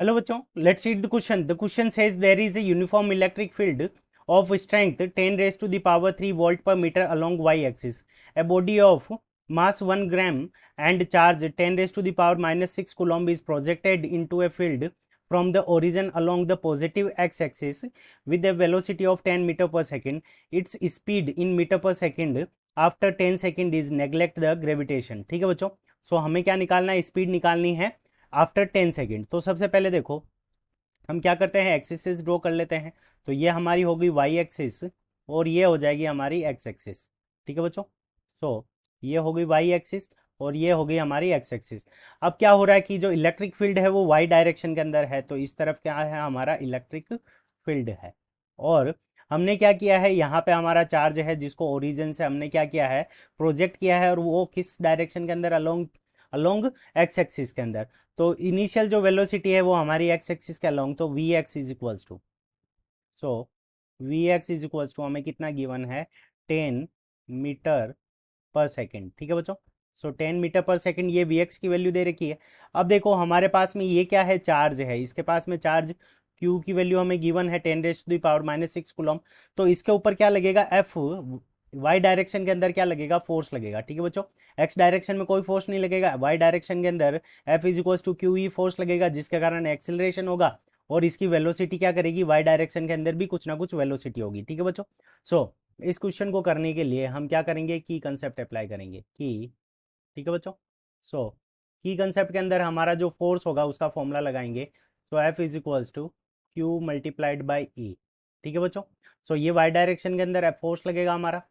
Hello बच्चों, let's read the question. The question says there is a uniform electric field of strength 10 raised to the power 3 volt per meter along y axis. A body of mass 1 gram and charge 10 raised to the power minus 6 coulomb is projected into a field from the origin along the positive x axis with a velocity of 10 meter per second. Its speed in meter per second after 10 second is neglect the gravitation. ठीक है बच्चों. सो हमें क्या निकालना है? Speed निकालनी है after 10 second. तो सबसे पहले देखो, हम क्या करते हैं, एक्सिस ड्रॉ कर लेते हैं. तो ये हमारी होगी वाई एक्सिस और ये हो जाएगी हमारी एक्स एक्सिस. ठीक है बच्चों. तो ये होगी वाई एक्सिस और ये होगी हमारी एक्स एक्सिस. अब क्या हो रहा है कि जो इलेक्ट्रिक फील्ड है वो वाई डायरेक्शन के अंदर है, तो इस तरफ क्या है, हमारा इलेक्ट्रिक फील्ड है. और हमने क्या किया है, यहाँ पे हमारा चार्ज है जिसको ओरिजिन से हमने क्या किया है, प्रोजेक्ट किया है, और वो किस डायरेक्शन के अंदर, अलोंग अलोंग एक्स एक्सिस के अंदर. तो इनिशियल जो वेलोसिटी है वो हमारी एक्स एक्सिस के अलोंग, तो V X is equals to, so V X is equals to हमें कितना गिवन है, 10 मीटर पर सेकेंड. ठीक है बच्चों. सो 10 मीटर पर सेकेंड, ये वी एक्स की वैल्यू दे रखी है. अब देखो हमारे पास में ये क्या है, चार्ज है, इसके पास में चार्ज क्यू की वैल्यू हमें गिवन है 10 raised to the power -6 coulomb. तो इसके ऊपर क्या लगेगा, एफ वाई डायरेक्शन के अंदर क्या लगेगा, फोर्स लगेगा. ठीक है बच्चों. एक्स डायरेक्शन में कोई फोर्स नहीं लगेगा, वाई डायरेक्शन के अंदर F is equals to Q E force लगेगा, जिसके कारण एक्सिलरेशन होगा. और इसकी वेलोसिटी क्या करेगी, वाई डायरेक्शन के अंदर भी कुछ ना कुछ वेलोसिटी होगी. ठीक है बच्चों. सो इस क्वेश्चन को करने के लिए हम क्या करेंगे, की कंसेप्ट अप्लाई करेंगे, की. ठीक है बच्चों. सो की कंसेप्ट के अंदर हमारा जो फोर्स होगा उसका फॉर्मूला लगाएंगे. तो F is equals to Q multiplied by E. ठीक है बच्चों. सो ये वाई डायरेक्शन के अंदर फोर्स लगेगा हमारा.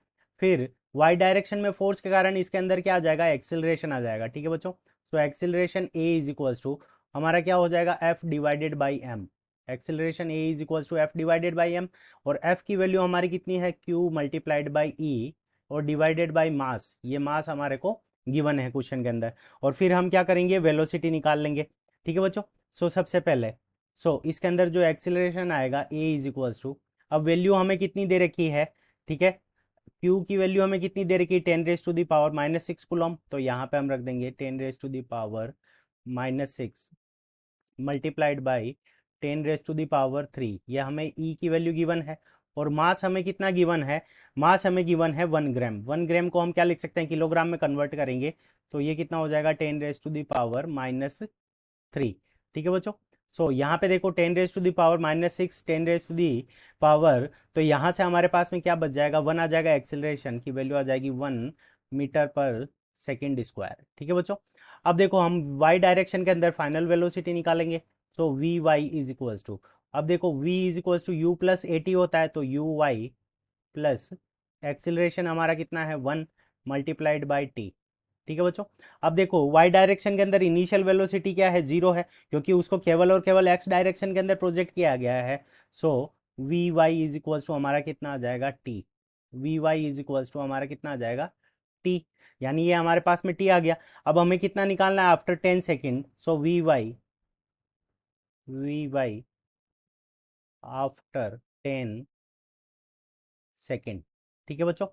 फिर वाई डायरेक्शन में फोर्स के कारण इसके अंदर क्या आ जाएगा, एक्सिलरेशन आ जाएगा. ठीक है बच्चों. So acceleration A is equals to हमारा क्या हो जाएगा, F divided by M. Acceleration A is equals to F divided by M. और एफ की वैल्यू हमारी कितनी है, क्यू मल्टीप्लाइड बाई ई और डिवाइडेड बाई मास. ये मास हमारे को गिवन है क्वेश्चन के अंदर. और फिर हम क्या करेंगे, वेलोसिटी निकाल लेंगे. ठीक है बच्चों. सो सबसे पहले इसके अंदर जो एक्सिलरेशन आएगा ए इज इक्वल्स टू, अब वैल्यू हमें कितनी दे रखी है, ठीक है, क्यू की वैल्यू हमें कितनी दे रखी है, 10 raised to the power -6 coulomb. तो यहाँ पे हम रख देंगे 10 raised to the power -6 multiplied by 10 raised to the power 3. ये हमें ई की वैल्यू गिवन है. और मास हमें कितना गिवन है, मास हमें गिवन है 1 ग्राम. 1 ग्राम को हम क्या लिख सकते हैं, किलोग्राम में कन्वर्ट करेंगे. तो ये कितना हो जाएगा, 10 raised to the power -3. ठीक है बच्चों. यहाँ पे देखो 10 raised to the power -6, 10 raised to the power, तो यहाँ से हमारे पास में क्या बच जाएगा, 1 आ जाएगा. एक्सिलरेशन की वैल्यू आ जाएगी 1 मीटर पर सेकेंड स्क्वायर. ठीक है बच्चों. अब देखो हम वाई डायरेक्शन के अंदर फाइनल वेलोसिटी निकालेंगे. तो V Y is equals to, अब देखो v is equals to U plus A T होता है, तो यू वाई प्लस एक्सिलरेशन हमारा कितना है, 1 मल्टीप्लाइड बाई टी. ठीक है बच्चों. अब देखो वाई डायरेक्शन के अंदर इनिशियल वेलोसिटी क्या है, 0 है, क्योंकि उसको केवल और केवल एक्स डायरेक्शन के अंदर प्रोजेक्ट किया गया है. So V Y is equals to हमारा कितना आ जाएगा, T. V Y is equals to हमारा कितना आ जाएगा, टी. यानी ये हमारे पास में टी आ गया. अब हमें कितना निकालना है, after 10 second. So V Y after 10 second. ठीक है बच्चों.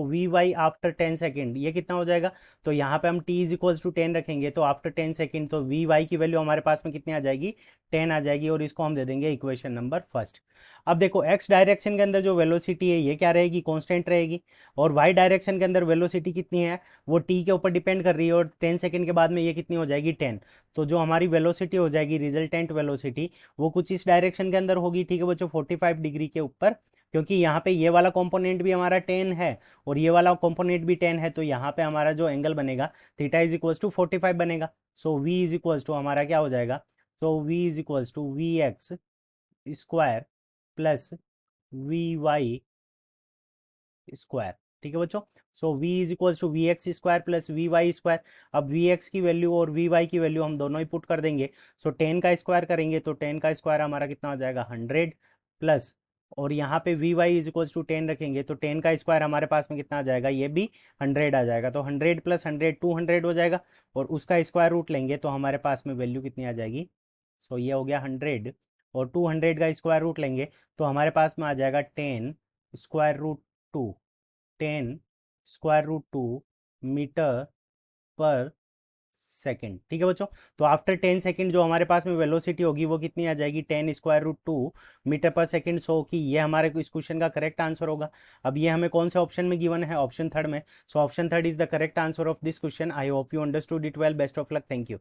वी वाई आफ्टर 10 सेकेंड ये कितना हो जाएगा, तो यहाँ पे हम टी इज इक्वल्स टू 10 रखेंगे. तो आफ्टर 10 सेकेंड तो वी वाई की वैल्यू हमारे पास में कितनी आ जाएगी, 10 आ जाएगी. और इसको हम दे देंगे इक्वेशन नंबर फर्स्ट. अब देखो एक्स डायरेक्शन के अंदर जो वेलोसिटी है ये क्या रहेगी, कॉन्स्टेंट रहेगी. और वाई डायरेक्शन के अंदर वेलोसिटी कितनी है, वो टी के ऊपर डिपेंड कर रही है. और 10 सेकेंड के बाद में ये कितनी हो जाएगी, 10. तो जो हमारी वेलोसिटी हो जाएगी, रिजल्टेंट वेलोसिटी, वो कुछ इस डायरेक्शन के अंदर होगी. ठीक है बच्चों, 45 डिग्री के ऊपर, क्योंकि यहाँ पे ये वाला कंपोनेंट भी हमारा 10 है और ये वाला कंपोनेंट भी 10 है. तो यहाँ पे हमारा जो एंगल बनेगा, थीटा इज इक्वल्स टू 45 बनेगा. वी इज इक्वल्स टू हमारा क्या हो जाएगा, V is equals to V X square plus V Y square. ठीक है बच्चों. v is equals to V X square plus V Y square. अब वी एक्स की वैल्यू और वी वाई की वैल्यू हम दोनों ही पुट कर देंगे. 10 का स्क्वायर करेंगे तो 10 का स्क्वायर हमारा कितना हो जाएगा, 100 प्लस, और यहाँ पे V Y is equals to 10 रखेंगे तो 10 का स्क्वायर हमारे पास में कितना आ जाएगा, ये भी 100 आ जाएगा. तो 100 प्लस 100 200 हो जाएगा. और उसका स्क्वायर रूट लेंगे तो हमारे पास में वैल्यू कितनी आ जाएगी. ये हो गया 100, और 200 का स्क्वायर रूट लेंगे तो हमारे पास में आ जाएगा 10 square root 2, 10 square root 2 metre पर सेकेंड। ठीक है बच्चों, तो आफ्टर 10 सेकेंड जो हमारे पास में वेलोसिटी होगी वो कितनी आ जाएगी, 10√2 मीटर पर सेकेंड। सो कि ये हमारे इस क्वेश्चन का करेक्ट आंसर होगा। अब ये हमें कौन से ऑप्शन में गिवन है, ऑप्शन थर्ड में। So option third is the correct answer of this question. I hope you understood it well. Best of luck, thank you.